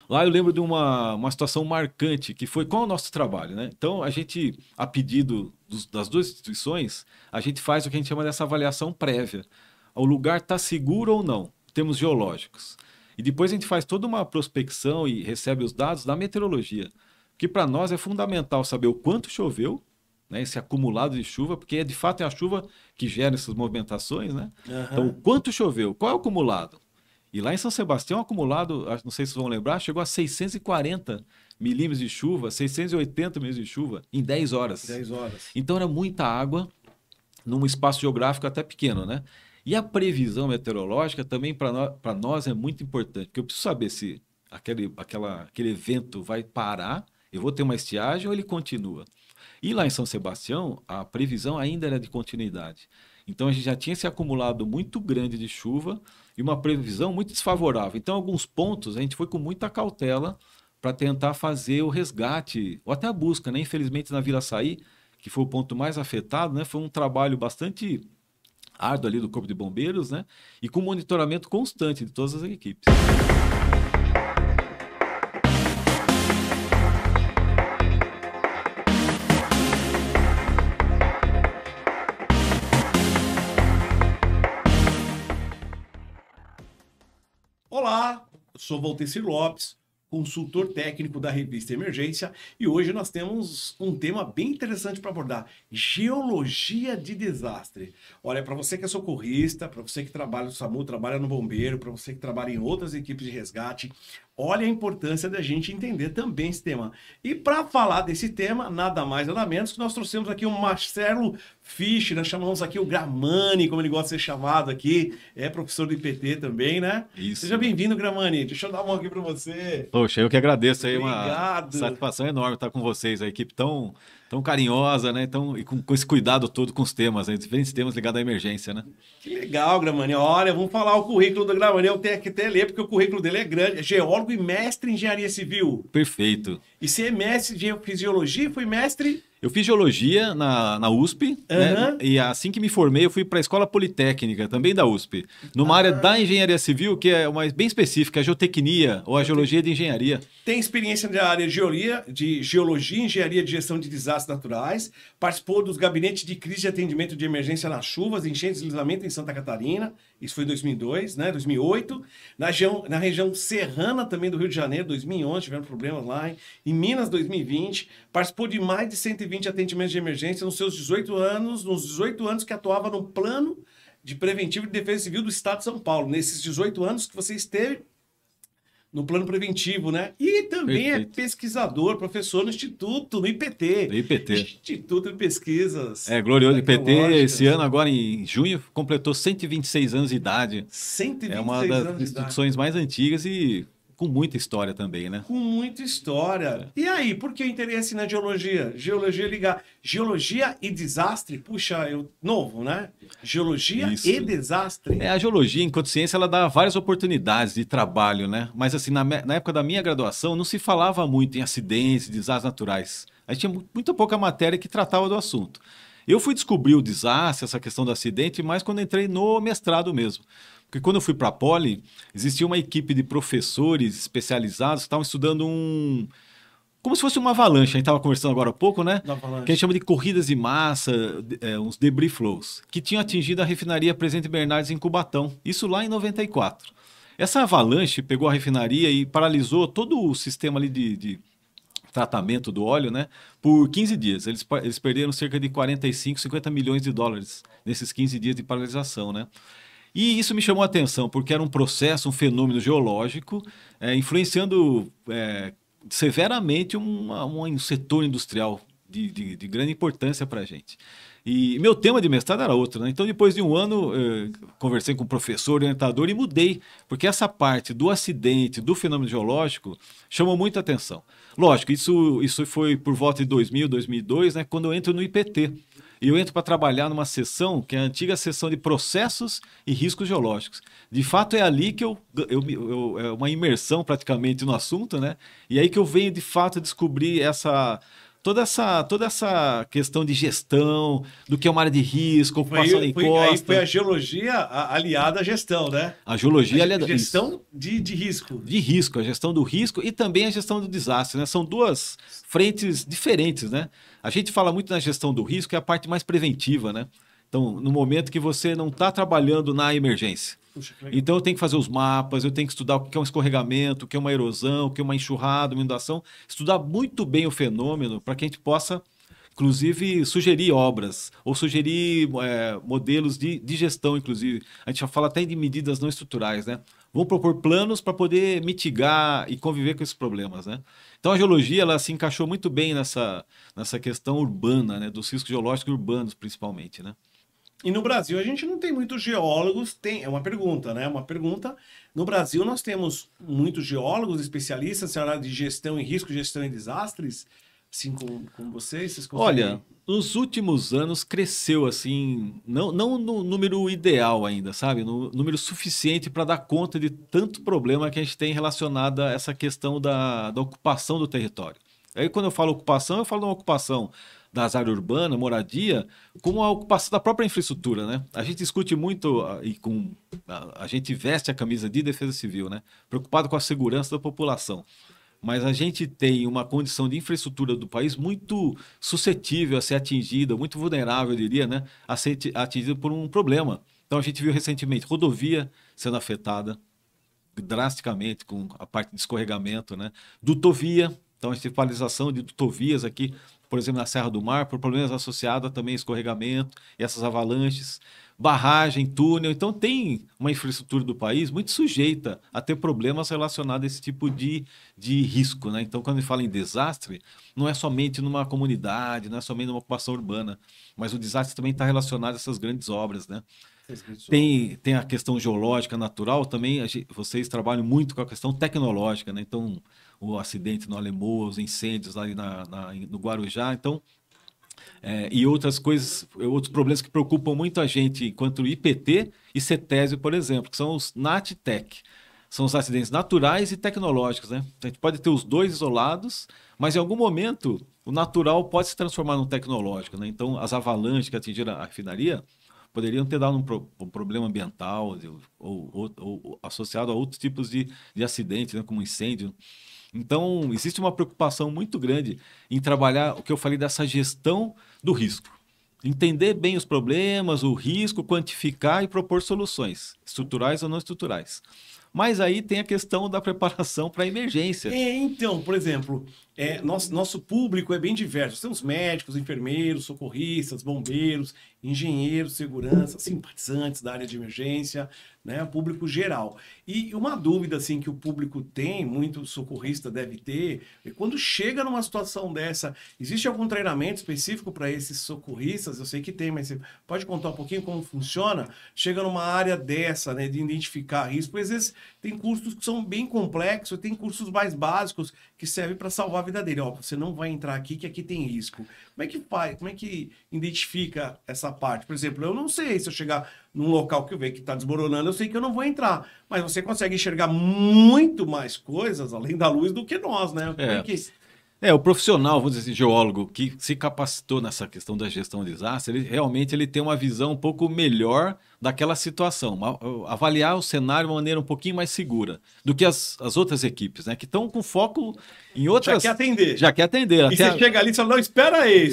Lá eu lembro de uma situação marcante, que foi com o nosso trabalho, né? Então, a gente, a pedido das duas instituições, a gente faz o que a gente chama dessa avaliação prévia. O lugar está seguro ou não, em termos geológicos. E depois a gente faz toda uma prospecção e recebe os dados da meteorologia. Que para nós é fundamental saber o quanto choveu, né, esse acumulado de chuva, porque de fato é a chuva que gera essas movimentações, né? Então, o Aham. quanto choveu, qual é o acumulado? E lá em São Sebastião, o acumulado, não sei se vocês vão lembrar, chegou a 640 milímetros de chuva, 680 milímetros de chuva em 10 horas. 10 horas. Então era muita água num espaço geográfico até pequeno, né? E a previsão meteorológica também para nós é muito importante, porque eu preciso saber se aquele evento vai parar, eu vou ter uma estiagem ou ele continua. E lá em São Sebastião, a previsão ainda era de continuidade. Então a gente já tinha esse acumulado muito grande de chuva e uma previsão muito desfavorável. Então, alguns pontos a gente foi com muita cautela para tentar fazer o resgate, ou até a busca, né? Infelizmente, na Vila Açaí, que foi o ponto mais afetado, né? Foi um trabalho bastante árduo ali do Corpo de Bombeiros, né? E com monitoramento constante de todas as equipes. Olá, eu sou Valteci Lopes, consultor técnico da revista Emergência, e hoje nós temos um tema bem interessante para abordar: geologia de desastre. Olha, para você que é socorrista, para você que trabalha no SAMU, trabalha no bombeiro, para você que trabalha em outras equipes de resgate, olha a importância da gente entender também esse tema. E para falar desse tema, nada mais nada menos que nós trouxemos aqui o Marcelo Fisch, nós chamamos aqui o Gramani, como ele gosta de ser chamado aqui, é professor do IPT também, né? Seja Isso. bem-vindo, Gramani. Deixa eu dar uma mão aqui para você. Poxa, eu que agradeço aí, uma Obrigado. satisfação enorme estar com vocês, a equipe tão carinhosa, né? E com esse cuidado todo com os temas, né? Diferentes temas ligados à emergência, né? Que legal, Gramani. Olha, vamos falar o currículo do Gramani. Eu tenho que até ler, porque o currículo dele é grande. É geólogo e mestre em engenharia civil. Perfeito. E você é mestre de fisiologia e foi mestre. Eu fiz geologia na USP, né? Aham. E assim que me formei, eu fui para a Escola Politécnica, também da USP, numa área da engenharia civil, que é uma bem específica, a geotecnia ou a geologia de engenharia. Tem experiência na área de geologia, engenharia de gestão de desastres naturais. Participou dos gabinetes de crise de atendimento de emergência nas chuvas, enchentes e deslizamento em Santa Catarina. Isso foi em 2002, né? 2008. Na região serrana também do Rio de Janeiro, 2011, tiveram problemas lá. Em Minas, 2020. Participou de mais de 120 atendimentos de emergência nos seus 18 anos, nos 18 anos que atuava no Plano de Preventivo e Defesa Civil do Estado de São Paulo. Nesses 18 anos que você esteve no plano preventivo, né? E também é Perfeito. pesquisador, professor no Instituto, no IPT, Do IPT. Instituto de Pesquisas É, glorioso IPT, esse Tecnológicas. ano, agora em junho, completou 126 anos de idade. É uma 126 das anos de idade. instituições mais antigas e com muita história também, né? Com muita história. E aí, por que o interesse na geologia? Geologia ligar. Geologia e desastre, puxa, novo, né? Geologia e Isso. desastre. A geologia, enquanto ciência, ela dá várias oportunidades de trabalho, né? Mas assim, na época da minha graduação, não se falava muito em acidentes, desastres naturais. A gente tinha muito pouca matéria que tratava do assunto. Eu fui descobrir o desastre, essa questão do acidente, mais quando entrei no mestrado mesmo. Porque quando eu fui para a Poli, existia uma equipe de professores especializados que estavam estudando como se fosse uma avalanche, a gente estava conversando agora há pouco, né? Na Que a gente avalanche. chama de corridas de massa, uns debris flows, que tinham atingido a refinaria Presidente Bernardes em Cubatão, isso lá em 94. Essa avalanche pegou a refinaria e paralisou todo o sistema ali de tratamento do óleo, né? Por 15 dias. Eles perderam cerca de 45, 50 milhões de dólares nesses 15 dias de paralisação, né? E isso me chamou a atenção, porque era um processo, um fenômeno geológico, influenciando severamente um setor industrial de grande importância para a gente. E meu tema de mestrado era outro, né? Então, depois de um ano, conversei com o professor, orientador e mudei, porque essa parte do acidente, do fenômeno geológico, chamou muita atenção. Lógico, isso foi por volta de 2000, 2002, né? Quando eu entro no IPT. E eu entro para trabalhar numa seção que é a antiga seção de processos e riscos geológicos. De fato, é ali que é uma imersão praticamente no assunto, né? E aí que eu venho de fato descobrir toda essa questão de gestão, do que é uma área de risco, ocupação da encosta. Aí foi a geologia aliada à gestão, né? A geologia aliada à gestão de risco. De risco, a gestão do risco e também a gestão do desastre, né? São duas frentes diferentes, né? A gente fala muito na gestão do risco, que é a parte mais preventiva, né? Então, no momento que você não está trabalhando na emergência. Puxa, que legal. Então, eu tenho que fazer os mapas, eu tenho que estudar o que é um escorregamento, o que é uma erosão, o que é uma enxurrada, uma inundação. Estudar muito bem o fenômeno para que a gente possa, inclusive, sugerir obras ou sugerir modelos de gestão, inclusive. A gente já fala até de medidas não estruturais, né? Vamos propor planos para poder mitigar e conviver com esses problemas, né? Então, a geologia ela se encaixou muito bem nessa questão urbana, né? Dos riscos geológicos urbanos, principalmente, né? E no Brasil a gente não tem muitos geólogos, é uma pergunta, né? Uma pergunta. No Brasil nós temos muitos geólogos, especialistas na área de gestão em risco, gestão em desastres, assim como vocês conseguem... Olha, nos últimos anos cresceu assim, não no número ideal ainda, sabe? No número suficiente para dar conta de tanto problema que a gente tem relacionado a essa questão da ocupação do território. Aí quando eu falo ocupação, eu falo de uma ocupação das áreas urbanas, moradia, como a ocupação da própria infraestrutura, né? A gente discute muito a gente veste a camisa de defesa civil, né? Preocupado com a segurança da população. Mas a gente tem uma condição de infraestrutura do país muito suscetível a ser atingida, muito vulnerável, eu diria, né? A ser atingida por um problema. Então a gente viu recentemente rodovia sendo afetada drasticamente com a parte de escorregamento, né? Dutovia, então a gente teve paralisação de dutovias aqui, por exemplo, na Serra do Mar, por problemas associados também a escorregamento, e essas avalanches, barragem, túnel. Então tem uma infraestrutura do país muito sujeita a ter problemas relacionados a esse tipo de risco, né? Então, quando a gente fala em desastre, não é somente numa comunidade, não é somente numa ocupação urbana, mas o desastre também está relacionado a essas grandes obras, né? Tem a questão geológica, natural, também vocês trabalham muito com a questão tecnológica, né? Então, o acidente no Alemoa, os incêndios lá no Guarujá, então, e outras coisas, outros problemas que preocupam muito a gente, enquanto IPT e CETESBI, por exemplo, que são os NATTEC. São os acidentes naturais e tecnológicos, né? A gente pode ter os dois isolados, mas em algum momento o natural pode se transformar no tecnológico, né? Então, as avalanches que atingiram a refinaria poderiam ter dado um problema ambiental ou associado a outros tipos de acidentes, né, como incêndio. Então, existe uma preocupação muito grande em trabalhar o que eu falei dessa gestão do risco. Entender bem os problemas, o risco, quantificar e propor soluções, estruturais ou não estruturais. Mas aí tem a questão da preparação para a emergência. Então, por exemplo, nosso público é bem diverso. Temos médicos, enfermeiros, socorristas, bombeiros, engenheiros, segurança, simpatizantes da área de emergência, né? Público geral. E uma dúvida assim, que o público tem, muito socorrista deve ter, é quando chega numa situação dessa, existe algum treinamento específico para esses socorristas? Eu sei que tem, mas você pode contar um pouquinho como funciona? Chega numa área dessa, né, de identificar risco, porque às vezes tem cursos que são bem complexos, tem cursos mais básicos que servem para salvar a vida dele. Ó, você não vai entrar aqui, que aqui tem risco. Como é que faz? Como é que identifica essa parte? Por exemplo, eu não sei se eu chegar num local que eu vejo que está desmoronando, eu sei que eu não vou entrar. Mas você consegue enxergar muito mais coisas além da luz do que nós, né? O profissional, vamos dizer assim, geólogo, que se capacitou nessa questão da gestão de desastre, ele tem uma visão um pouco melhor daquela situação, avaliar o cenário de uma maneira um pouquinho mais segura do que as outras equipes, né? Que estão com foco em outras... Já quer atender. Já quer atender. E você chega ali e fala, não, espera aí.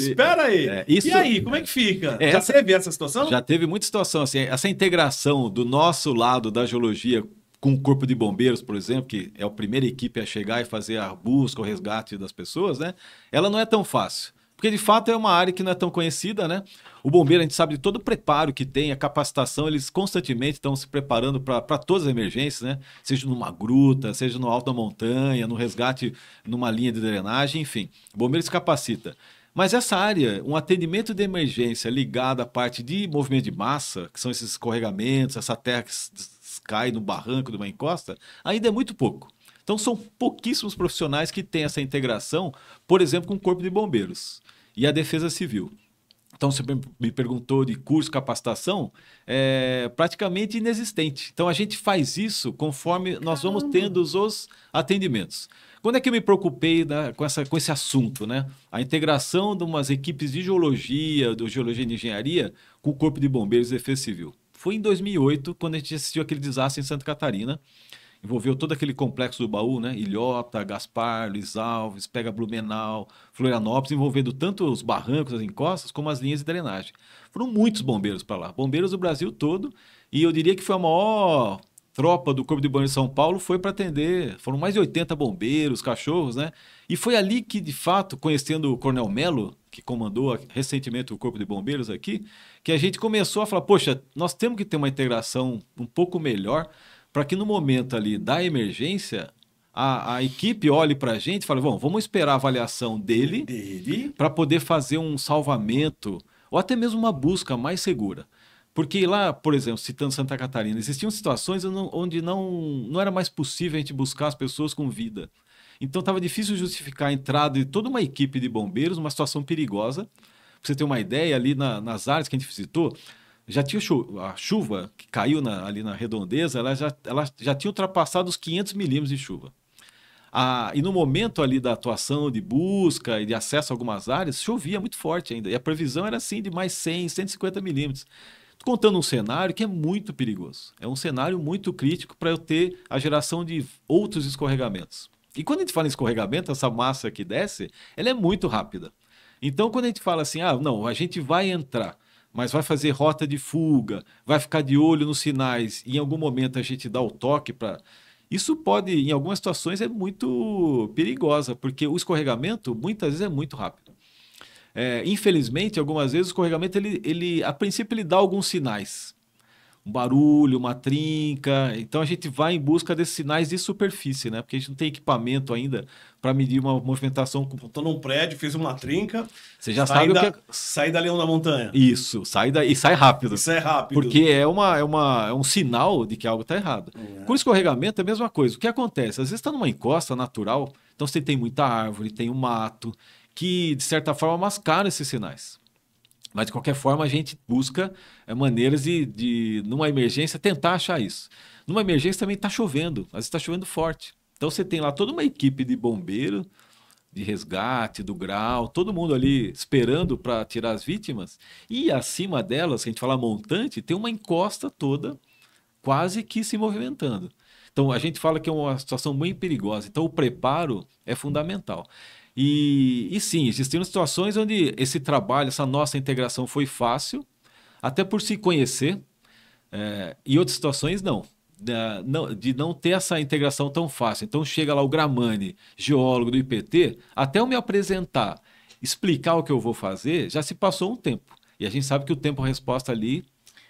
Isso... E aí, como é que fica? Já teve essa situação? Já teve muita situação, assim, essa integração do nosso lado da geologia com o Corpo de Bombeiros, por exemplo, que é a primeira equipe a chegar e fazer a busca, o resgate das pessoas, né? Ela não é tão fácil. Porque, de fato, é uma área que não é tão conhecida, né? O bombeiro, a gente sabe de todo o preparo que tem, a capacitação, eles constantemente estão se preparando para todas as emergências, né? Seja numa gruta, seja no alto da montanha, no resgate numa linha de drenagem, enfim. O bombeiro se capacita. Mas essa área, um atendimento de emergência ligado à parte de movimento de massa, que são esses escorregamentos, essa terra que cai no barranco de uma encosta, ainda é muito pouco. Então são pouquíssimos profissionais que têm essa integração, por exemplo, com o Corpo de Bombeiros e a Defesa Civil. Então você me perguntou de curso, capacitação, é praticamente inexistente. Então a gente faz isso conforme nós vamos tendo os atendimentos. Quando é que eu me preocupei com esse assunto, né? A integração de umas equipes de geologia, de geologia e de engenharia, com o Corpo de Bombeiros e Defesa Civil. Foi em 2008, quando a gente assistiu aquele desastre em Santa Catarina. Envolveu todo aquele complexo do baú, né? Ilhota, Gaspar, Luiz Alves, Pega Blumenau, Florianópolis, envolvendo tanto os barrancos, as encostas, como as linhas de drenagem. Foram muitos bombeiros para lá, bombeiros do Brasil todo, e eu diria que foi a maior tropa do Corpo de Bombeiros de São Paulo foi para atender. Foram mais de 80 bombeiros, cachorros, né? E foi ali que, de fato, conhecendo o Coronel Melo, que comandou recentemente o Corpo de Bombeiros aqui, que a gente começou a falar, poxa, nós temos que ter uma integração um pouco melhor para que no momento ali da emergência, a equipe olhe para a gente e fale, bom, vamos esperar a avaliação dele para poder fazer um salvamento ou até mesmo uma busca mais segura. Porque lá, por exemplo, citando Santa Catarina, existiam situações onde não era mais possível a gente buscar as pessoas com vida. Então estava difícil justificar a entrada de toda uma equipe de bombeiros numa situação perigosa. Para você ter uma ideia, ali nas áreas que a gente visitou, já tinha a chuva que caiu ali na redondeza, ela já tinha ultrapassado os 500 milímetros de chuva. E no momento ali da atuação de busca e de acesso a algumas áreas, chovia muito forte ainda. E a previsão era assim de mais 100, 150 milímetros. Contando um cenário que é muito perigoso. É um cenário muito crítico para eu ter a geração de outros escorregamentos. E quando a gente fala em escorregamento, essa massa que desce, ela é muito rápida. Então, quando a gente fala assim, não, a gente vai entrar, mas vai fazer rota de fuga, vai ficar de olho nos sinais, e em algum momento a gente dá o toque para... Isso pode, em algumas situações, é muito perigosa, porque o escorregamento, muitas vezes, é muito rápido. Infelizmente, algumas vezes o escorregamento, a princípio, ele dá alguns sinais. Um barulho, uma trinca. Então a gente vai em busca desses sinais de superfície, né? Porque a gente não tem equipamento ainda para medir uma movimentação. Estou num prédio, fiz uma trinca. Você já sabe o que é. Sai da Leão da Montanha. Isso, sai daí e sai rápido. Isso é rápido. Porque é um sinal de que algo está errado. Com escorregamento é a mesma coisa. O que acontece? Às vezes está numa encosta natural, então você tem muita árvore, tem um mato, que de certa forma mascaram esses sinais. Mas, de qualquer forma, a gente busca maneiras de, numa emergência, tentar achar isso. Numa emergência também está chovendo, às vezes está chovendo forte. Então, você tem lá toda uma equipe de bombeiro, de resgate, do grau, todo mundo ali esperando para tirar as vítimas. E acima delas, se a gente fala montante, tem uma encosta toda quase que se movimentando. Então, a gente fala que é uma situação bem perigosa. Então, o preparo é fundamental. E sim, existiram situações onde esse trabalho, essa nossa integração foi fácil, até por se conhecer, e outras situações não, de não ter essa integração tão fácil. Então chega lá o Gramani, geólogo do IPT, até eu me apresentar, explicar o que eu vou fazer, já se passou um tempo. E a gente sabe que o tempo-resposta ali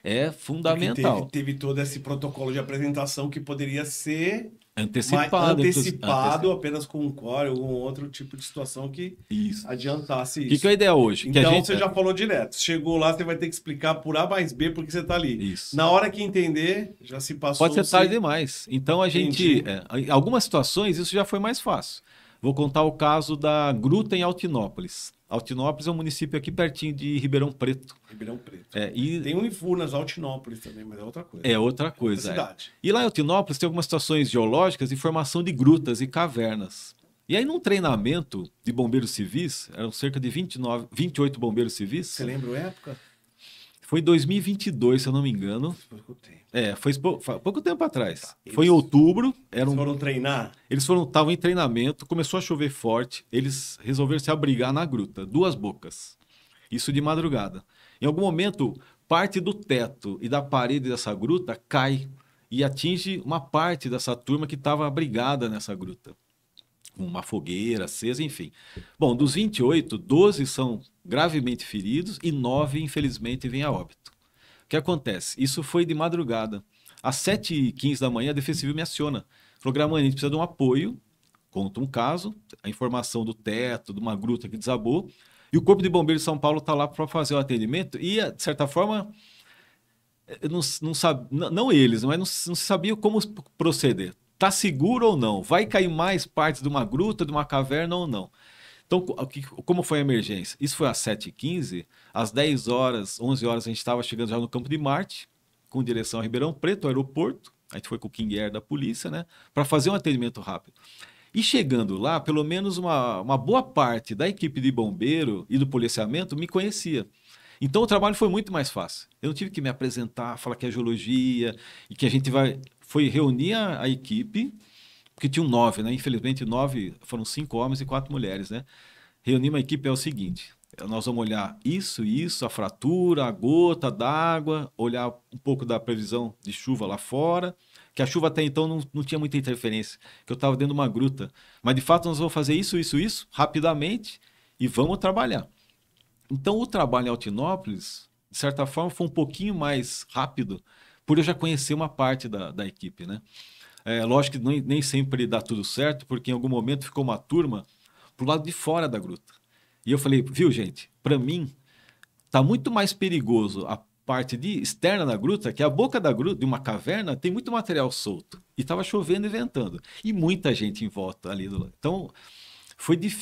é fundamental. Teve todo esse protocolo de apresentação que poderia ser... Antecipado apenas com um core ou algum outro tipo de situação que adiantasse isso. O que é a ideia hoje? Então você já falou direto. Chegou lá, você vai ter que explicar por A mais B porque você está ali. Isso. Na hora que entender, já se passou. Pode ser tarde demais. Então a gente... em algumas situações isso já foi mais fácil. Vou contar o caso da gruta em Altinópolis. Altinópolis é um município aqui pertinho de Ribeirão Preto. Ribeirão Preto. E... Tem Unifurnas, Altinópolis também, mas é outra coisa. É outra coisa. Cidade. E lá em Altinópolis tem algumas situações geológicas de formação de grutas e cavernas. E aí, num treinamento de bombeiros civis, eram cerca de 28 bombeiros civis. Você lembra a época? Foi em 2022, se eu não me engano. Pouco tempo. Foi pouco tempo atrás. Foi em outubro. Eles foram treinar? Eles estavam em treinamento, começou a chover forte, eles resolveram se abrigar na gruta, 2 bocas. Isso de madrugada. Em algum momento, parte do teto e da parede dessa gruta cai e atinge uma parte dessa turma que estava abrigada nessa gruta. Uma fogueira acesa, enfim. Bom, dos 28, 12 são gravemente feridos e 9, infelizmente, vêm a óbito. O que acontece? Isso foi de madrugada. Às 7h15 da manhã, a Defesa Civil me aciona. Falou, Gramani, a gente precisa de um apoio, conta um caso, a informação do teto, de uma gruta que desabou, e o Corpo de Bombeiros de São Paulo está lá para fazer o atendimento, e, de certa forma, não eles, mas não sabiam como proceder. Está seguro ou não? Vai cair mais partes de uma gruta, de uma caverna ou não? Então, como foi a emergência? Isso foi às 7h15, às 10 horas, 11 horas, a gente estava chegando já no Campo de Marte, com direção a Ribeirão Preto, ao aeroporto. A gente foi com o King Air da polícia, né? Para fazer um atendimento rápido. E chegando lá, pelo menos uma boa parte da equipe de bombeiro e do policiamento me conhecia. Então o trabalho foi muito mais fácil. Eu não tive que me apresentar, falar que é geologia e que a gente vai. Foi reunir a equipe, porque tinham 9, né? Infelizmente, 9, foram 5 homens e 4 mulheres, né? Reunir uma equipe é o seguinte: nós vamos olhar isso, a fratura, a gota d'água, olhar um pouco da previsão de chuva lá fora, que a chuva até então não tinha muita interferência, que eu estava dentro de uma gruta. Mas de fato nós vamos fazer isso, rapidamente e vamos trabalhar. Então o trabalho em Altinópolis, de certa forma, foi um pouquinho mais rápido, por eu já conhecer uma parte da equipe, né? Lógico que nem sempre dá tudo certo, porque em algum momento ficou uma turma pro lado de fora da gruta. E eu falei, viu, gente, para mim tá muito mais perigoso a parte externa da gruta, que a boca da gruta, de uma caverna, tem muito material solto. E estava chovendo e ventando. E muita gente em volta ali do lado. Então,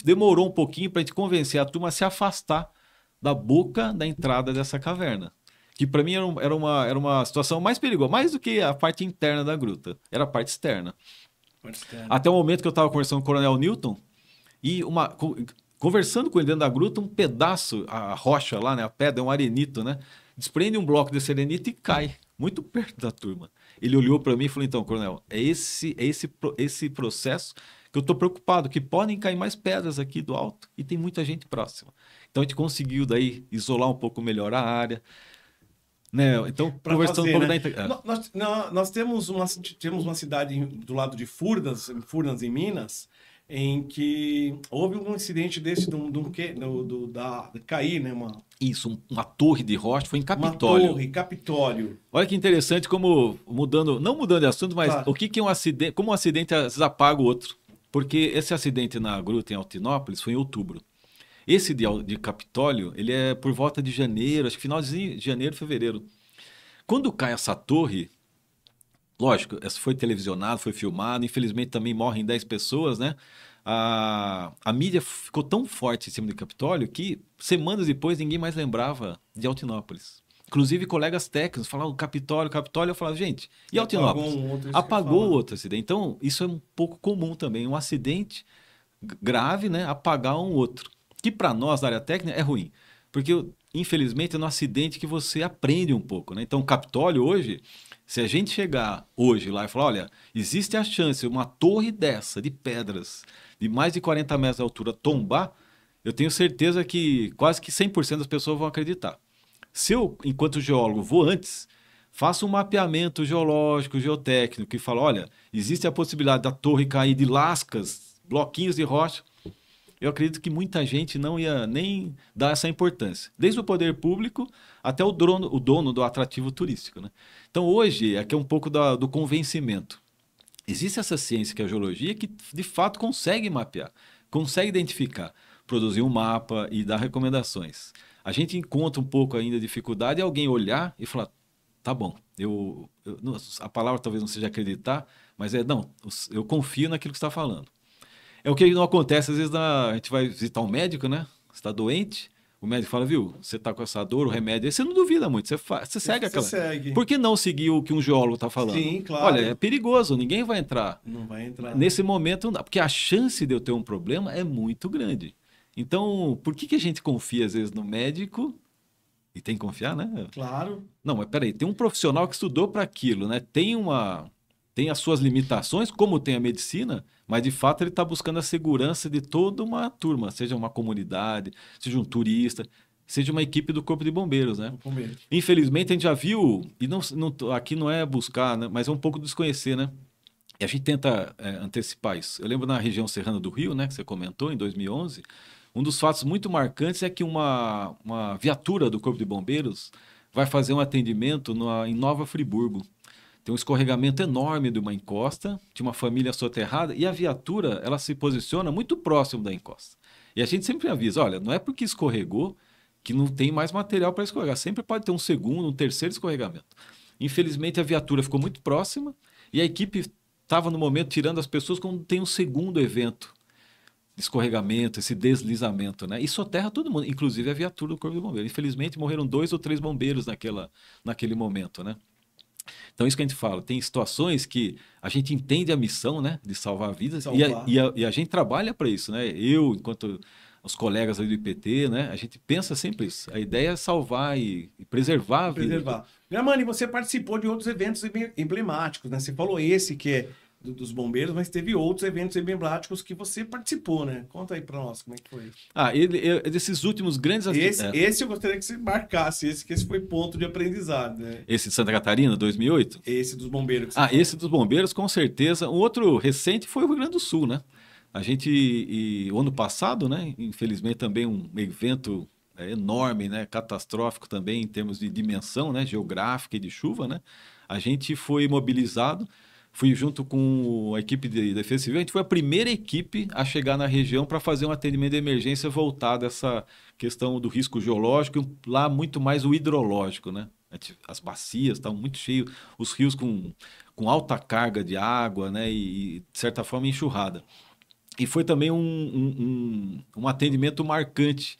demorou um pouquinho para a gente convencer a turma a se afastar da boca da entrada dessa caverna. Que para mim era uma situação mais perigosa, mais do que a parte interna da gruta. Era a parte externa. Até o momento que eu estava conversando com o Coronel Newton, e conversando com ele dentro da gruta, um pedaço, a rocha lá, né, a pedra, é um arenito, né? Desprende um bloco desse arenito e cai, muito perto da turma. Ele olhou para mim e falou, então, coronel, é esse processo que eu estou preocupado, que podem cair mais pedras aqui do alto e tem muita gente próxima. Então a gente conseguiu daí isolar um pouco melhor a área. Né? Então, pra conversando fazer, um pouco né? Nós temos uma cidade do lado de Furnas, em Minas, em que houve um incidente desse de cair, né? Isso, uma torre de rocha, foi em Capitólio. Uma torre, Capitólio. Olha que interessante como não mudando de assunto, mas Claro. o que é um acidente, como um acidente às vezes apaga o outro. Porque esse acidente na gruta em Altinópolis foi em outubro. Esse de Capitólio, ele é por volta de janeiro, acho que finalzinho de janeiro, fevereiro. Quando cai essa torre, lógico, essa foi televisionado, foi filmado, infelizmente também morrem 10 pessoas, né? A mídia ficou tão forte em cima do Capitólio que semanas depois ninguém mais lembrava de Inclusive colegas técnicos falavam Capitólio, eu falava, gente, e Altinópolis? Apagou outro acidente. Então, isso é um pouco comum também, um acidente grave, né? Apagar um outro. Que para nós da área técnica é ruim, porque infelizmente é no acidente que você aprende um pouco, né? Então, o Capitólio hoje, se a gente chegar hoje lá e falar, olha, existe a chance uma torre dessa de pedras de mais de 40 metros de altura tombar, eu tenho certeza que quase que 100% das pessoas vão acreditar. Se eu, enquanto geólogo, vou antes, faço um mapeamento geológico, geotécnico e falo, olha, existe a possibilidade da torre cair de lascas, bloquinhos de rocha, eu acredito que muita gente não ia nem dar essa importância. Desde o poder público até o dono do atrativo turístico, né? Então hoje é que é um pouco do convencimento. Existe essa ciência que é a geologia que de fato consegue mapear, consegue identificar, produzir um mapa e dar recomendações. A gente encontra um pouco ainda dificuldade em alguém olhar e falar, tá bom, a palavra talvez não seja acreditar, mas não, eu confio naquilo que você está falando. É o que não acontece, às vezes a gente vai visitar um médico, né? Você está doente, o médico fala, viu, você está com essa dor, o remédio, aí você não duvida muito, você segue aquela. Por que não seguir o que um geólogo está falando? Sim, claro. Olha, é perigoso, ninguém vai entrar. Não vai entrar. Nesse momento, não dá, porque a chance de eu ter um problema é muito grande. Então, por que a gente confia, às vezes, no médico? E tem que confiar, né? Claro. Não, mas peraí, tem um profissional que estudou para aquilo, né? Tem as suas limitações, como tem a medicina, mas de fato ele está buscando a segurança de toda uma turma, seja uma comunidade, seja um turista, seja uma equipe do Corpo de Bombeiros, né? Infelizmente a gente já viu, e aqui não é buscar, né? Mas é um pouco desconhecer, né? E a gente tenta antecipar isso. Eu lembro na região serrana do Rio, né, que você comentou, em 2011, um dos fatos muito marcantes é que uma viatura do Corpo de Bombeiros vai fazer um atendimento em Nova Friburgo. Tem um escorregamento enorme de uma encosta, de uma família soterrada, e a viatura ela se posiciona muito próximo da encosta. E a gente sempre avisa, olha, não é porque escorregou que não tem mais material para escorregar. Sempre pode ter um segundo, um terceiro escorregamento. Infelizmente, a viatura ficou muito próxima e a equipe estava no momento tirando as pessoas quando tem um segundo evento de escorregamento, esse deslizamento, né? E soterra todo mundo, inclusive a viatura do Corpo de Bombeiros. Infelizmente, morreram 2 ou 3 bombeiros naquele momento, né? Então, isso que a gente fala, tem situações que a gente entende a missão, né, de salvar vidas, Salvar. e a gente trabalha para isso, né? Eu, enquanto os colegas aí do IPT, né, a gente pensa sempre isso. A ideia é salvar e preservar a vida. Preservar. Gramani, você participou de outros eventos emblemáticos, né? Você falou esse que é dos bombeiros, mas teve outros eventos emblemáticos que você participou, né? Conta aí pra nós como é que foi. Desses últimos grandes... Esse eu gostaria que você marcasse, que esse foi ponto de aprendizado, né? Esse de Santa Catarina, 2008? Esse dos bombeiros. Esse dos bombeiros, com certeza. Um outro recente foi o Rio Grande do Sul, né? A gente, o ano passado, né? Infelizmente também um evento enorme, né? Catastrófico também em termos de dimensão, né? Geográfica e de chuva, né? A gente foi mobilizado, fui junto com a equipe de Defesa Civil, a gente foi a primeira equipe a chegar na região para fazer um atendimento de emergência voltado a essa questão do risco geológico, lá muito mais o hidrológico, né? As bacias estavam muito cheias, os rios com alta carga de água, né? E de certa forma enxurrada. E foi também um atendimento marcante,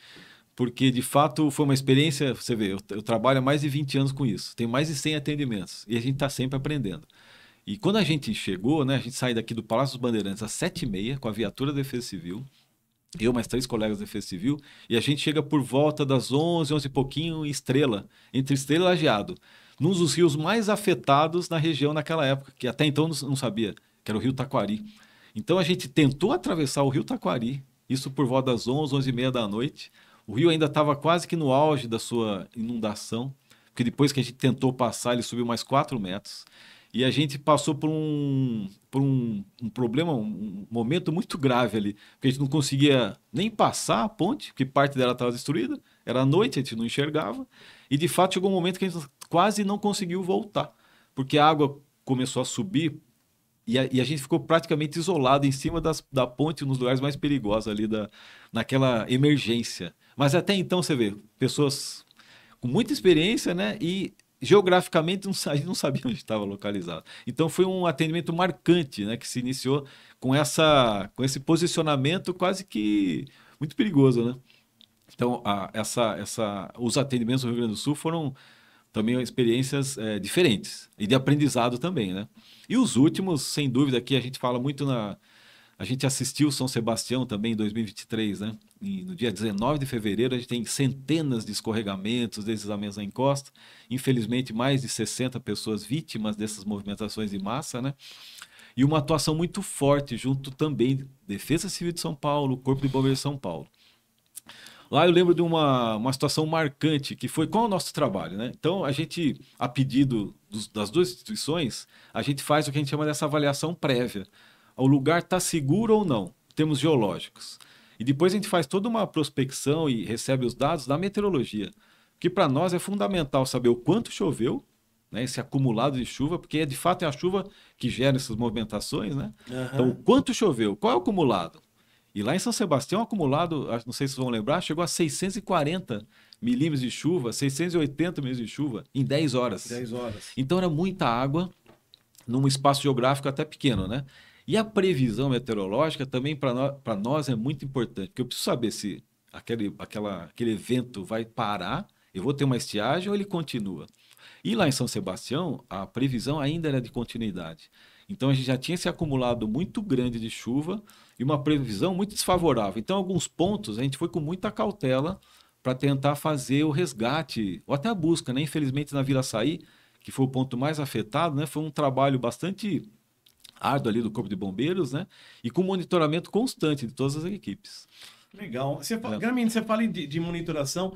porque de fato foi uma experiência. Você vê, eu trabalho há mais de 20 anos com isso, tenho mais de 100 atendimentos e a gente está sempre aprendendo. E quando a gente chegou, né, a gente saiu daqui do Palácio dos Bandeirantes às 7h30 com a viatura da Defesa Civil, eu mais 3 colegas da Defesa Civil, e a gente chega por volta das 11, 11 e pouquinho em Estrela, entre Estrela e Lajeado, num dos rios mais afetados na região naquela época, que até então não sabia, que era o Rio Taquari. Então a gente tentou atravessar o Rio Taquari, isso por volta das 11, 11h30 da noite. O rio ainda estava quase que no auge da sua inundação, porque depois que a gente tentou passar, ele subiu mais 4 metros. E a gente passou por um problema, um momento muito grave ali, porque a gente não conseguia nem passar a ponte, porque parte dela estava destruída, era noite, a gente não enxergava, e de fato chegou um momento que a gente quase não conseguiu voltar, porque a água começou a subir e a gente ficou praticamente isolado em cima da ponte, nos lugares mais perigosos ali, naquela emergência. Mas até então você vê, pessoas com muita experiência, né? E geograficamente a gente não sabia onde estava localizado. Então foi um atendimento marcante, né? Que se iniciou com esse posicionamento quase que muito perigoso, né? Então os atendimentos no Rio Grande do Sul foram também experiências diferentes e de aprendizado também, né? E os últimos, sem dúvida, aqui a gente fala muito a gente assistiu São Sebastião também em 2023, né? E no dia 19 de fevereiro a gente tem centenas de escorregamentos, deslizamentos na encosta. Infelizmente, mais de 60 pessoas vítimas dessas movimentações de massa, né? E uma atuação muito forte junto também Defesa Civil de São Paulo, Corpo de Bombeiros de São Paulo. Lá eu lembro de uma situação marcante que foi com o nosso trabalho, né? Então a gente, a pedido das duas instituições, a gente faz o que a gente chama dessa avaliação prévia. O lugar está seguro ou não, em termos geológicos. E depois a gente faz toda uma prospecção e recebe os dados da meteorologia. Que para nós é fundamental saber o quanto choveu, né, esse acumulado de chuva, porque de fato é a chuva que gera essas movimentações, né? Uhum. Então, o quanto choveu, qual é o acumulado? E lá em São Sebastião, o acumulado, não sei se vocês vão lembrar, chegou a 640 milímetros de chuva, 680 milímetros de chuva em 10 horas. 10 horas. Então era muita água num espaço geográfico até pequeno, né? E a previsão meteorológica também para nós é muito importante, porque eu preciso saber se aquele evento vai parar, eu vou ter uma estiagem ou ele continua. E lá em São Sebastião, a previsão ainda era de continuidade. Então a gente já tinha esse acumulado muito grande de chuva e uma previsão muito desfavorável. Então, alguns pontos a gente foi com muita cautela para tentar fazer o resgate, ou até a busca, né? Infelizmente, na Vila Açaí, que foi o ponto mais afetado, né? Foi um trabalho bastante árduo ali do Corpo de Bombeiros, né? E com monitoramento constante de todas as equipes. Legal. Gramini, você fala de monitoração,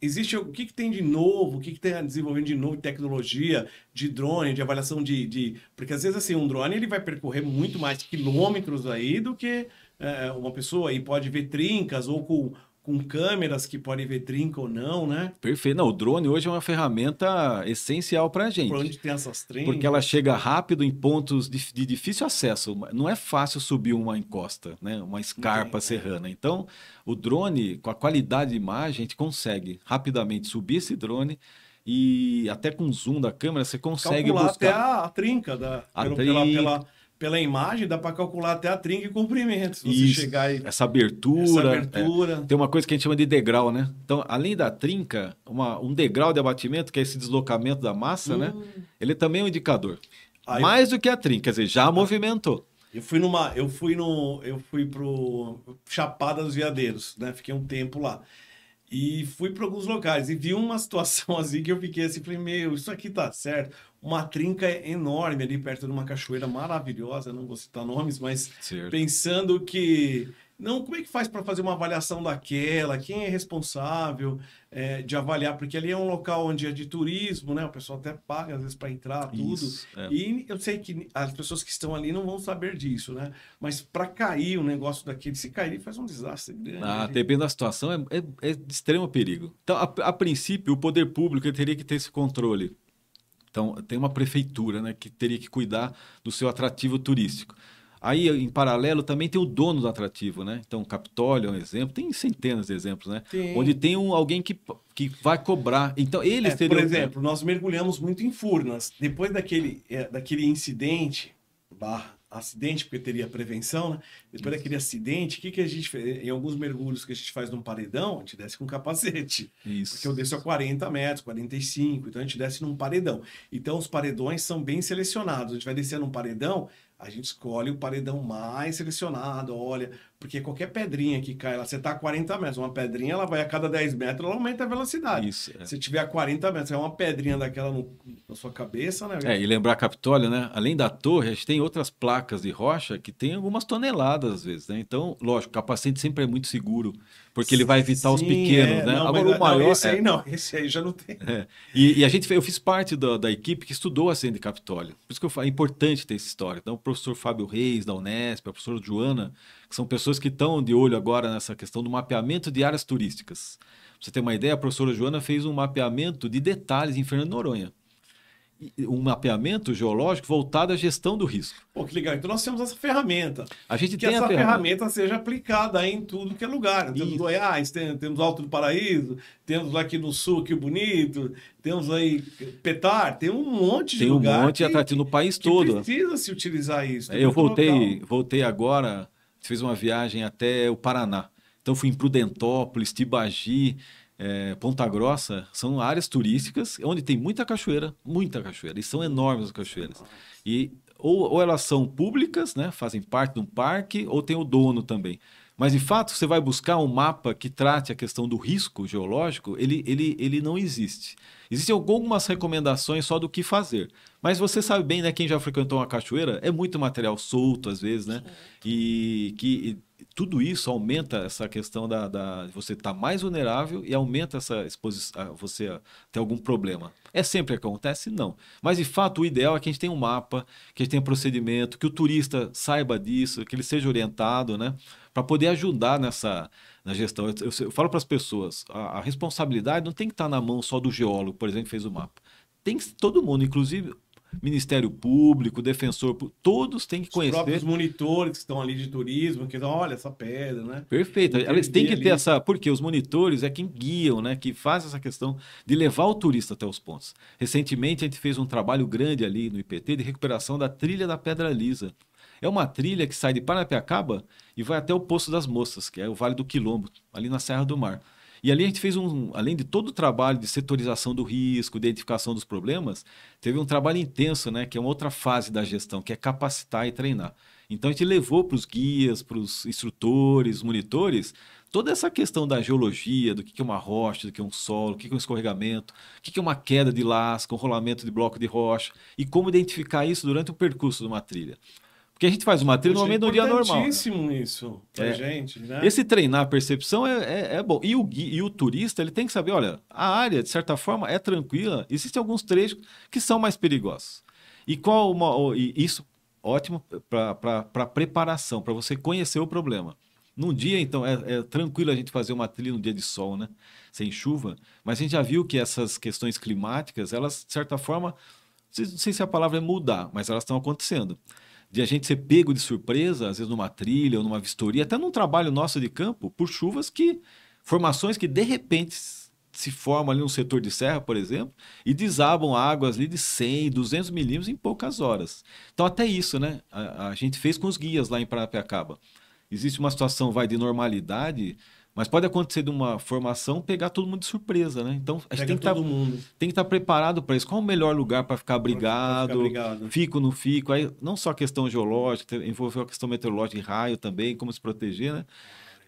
existe o que tem de novo, o que tem desenvolvendo de novo de tecnologia, de drone, de avaliação Porque às vezes assim, um drone ele vai percorrer muito mais quilômetros aí do que uma pessoa aí pode ver trincas ou com câmeras que podem ver trinca ou não, né? Perfeito. Não, o drone hoje é uma ferramenta essencial para a gente. Por onde tem essas trincas. Porque ela chega rápido em pontos de difícil acesso. Não é fácil subir uma encosta, né? Uma escarpa serrana. Então, o drone, com a qualidade de imagem, a gente consegue rapidamente subir esse drone e até com o zoom da câmera você consegue calcular buscar até a trinca pela imagem, dá para calcular até a trinca e comprimento. Se você Isso, chegar e... essa abertura. Essa abertura. Tem uma coisa que a gente chama de degrau, né? Então, além da trinca, um degrau de abatimento, que é esse deslocamento da massa, né? Ele também é um indicador. Aí- Mais do que a trinca, quer dizer, já movimentou. Eu fui pro Chapada dos Veadeiros, né? Fiquei um tempo lá. E fui para alguns locais e vi uma situação assim que eu fiquei assim, falei, meu, isso aqui tá certo. Uma trinca enorme ali perto de uma cachoeira maravilhosa, não vou citar nomes, mas Certo. pensando que não, como é que faz para fazer uma avaliação daquela? Quem é responsável de avaliar? Porque ali é um local onde é de turismo, né? O pessoal até paga às vezes para entrar, tudo. Isso, é. E eu sei que as pessoas que estão ali não vão saber disso, né? Mas para cair um negócio daquele, se cair, faz um desastre grande. Ali. Dependendo da situação, é de extremo perigo. Então, a princípio, o poder público ele teria que ter esse controle. Então, tem uma prefeitura, né, que teria que cuidar do seu atrativo turístico. Aí, em paralelo, também tem o dono do atrativo, né? Então, o Capitólio é um exemplo, tem centenas de exemplos, né? Tem. Onde tem alguém que vai cobrar. Então, eles teriam... Por exemplo, nós mergulhamos muito em Furnas. Depois daquele incidente, acidente, porque teria prevenção, né? Depois daquele acidente, o que a gente fez? Em alguns mergulhos que a gente faz num paredão, a gente desce com capacete. Isso. Porque eu desço a 40 metros, 45, então a gente desce num paredão. Então os paredões são bem selecionados. A gente vai descer num paredão, a gente escolhe o paredão mais selecionado, olha, porque qualquer pedrinha que cai lá, você tá a 40 metros, uma pedrinha, ela vai a cada 10 metros, ela aumenta a velocidade. Isso, é. Se tiver a 40 metros, é uma pedrinha daquela na sua cabeça, né? E lembrar Capitólio, né? Além da torre, a gente tem outras placas de rocha que tem algumas toneladas, às vezes, né? Então, lógico, o capacete sempre é muito seguro, porque ele vai evitar os pequenos, né? Não, Agora, mas, o maior... esse aí já não tem. E eu fiz parte da equipe que estudou o acidente de Capitólio. Por isso que eu falo, é importante ter essa história. Então, o professor Fábio Reis, da Unesp, a professora Joana, que são pessoas que estão de olho agora nessa questão do mapeamento de áreas turísticas. Pra você ter uma ideia, a professora Joana fez um mapeamento de detalhes em Fernando de Noronha. Um mapeamento geológico voltado à gestão do risco. Pô, que legal. Então nós temos essa ferramenta. A gente que tem essa a ferramenta seja aplicada aí em tudo que é lugar. Temos Goiás, temos Alto do Paraíso, temos aqui no Sul, que bonito, temos aí Petar, tem um monte de lugar. Tem um monte de atrativo no país todo. Precisa se utilizar isso. Eu voltei agora, fiz uma viagem até o Paraná. Então fui em Prudentópolis, Tibagi, Ponta Grossa, são áreas turísticas onde tem muita cachoeira, e são enormes as cachoeiras. E ou elas são públicas, né, fazem parte de um parque, ou tem o dono também. Mas, de fato, você vai buscar um mapa que trate a questão do risco geológico, ele não existe. Existem algumas recomendações só do que fazer. Mas você sabe bem, né, quem já frequentou uma cachoeira, é muito material solto, às vezes, né? E tudo isso aumenta essa questão de você estar mais vulnerável e aumenta essa exposição, você ter algum problema. É sempre que acontece? Não. Mas, de fato, o ideal é que a gente tenha um mapa, que a gente tenha um procedimento, que o turista saiba disso, que ele seja orientado, né? Para poder ajudar na gestão. Eu falo para as pessoas, a responsabilidade não tem que estar na mão só do geólogo, por exemplo, que fez o mapa. Tem que todo mundo, inclusive Ministério Público, Defensor Público, todos têm que conhecer. Os próprios monitores que estão ali de turismo, que dizem, olha essa pedra, né? Perfeito. Eles têm que ter essa... Porque os monitores é quem guiam, né? Que faz essa questão de levar o turista até os pontos. Recentemente, a gente fez um trabalho grande ali no IPT de recuperação da trilha da Pedra Lisa. É uma trilha que sai de Paranapiacaba e vai até o Poço das Moças, que é o Vale do Quilombo, ali na Serra do Mar. E ali a gente fez além de todo o trabalho de setorização do risco, identificação dos problemas, teve um trabalho intenso, né, que é uma outra fase da gestão, que é capacitar e treinar. Então a gente levou para os guias, para os instrutores, monitores, toda essa questão da geologia, do que é uma rocha, do que é um solo, o que é um escorregamento, o que é uma queda de lasca, um rolamento de bloco de rocha, e como identificar isso durante o percurso de uma trilha. Porque a gente faz uma trilha no momento do dia normal. É importantíssimo isso pra gente, né? Esse treinar a percepção é bom. E o turista ele tem que saber, olha, a área, de certa forma, é tranquila. Existem alguns trechos que são mais perigosos. E isso, ótimo para preparação, para você conhecer o problema. Num dia, então, é tranquilo a gente fazer uma trilha no dia de sol, né? Sem chuva. Mas a gente já viu que essas questões climáticas, elas, de certa forma, não sei se a palavra é mudar, mas elas estão acontecendo. De a gente ser pego de surpresa, às vezes numa trilha ou numa vistoria, até num trabalho nosso de campo, por formações que de repente se formam ali no setor de serra, por exemplo, e desabam águas ali de 100, 200 milímetros em poucas horas. Então, até isso, né? A gente fez com os guias lá em Paranapiacaba. Existe uma situação, vai, de normalidade, mas pode acontecer de uma formação pegar todo mundo de surpresa, né? Então, a gente Pega todo mundo. tem que estar preparado para isso. Qual é o melhor lugar para ficar Pra ficar abrigado? abrigado. Fico, não fico? Aí, não só a questão geológica, envolveu a questão meteorológica e raio também, como se proteger, né?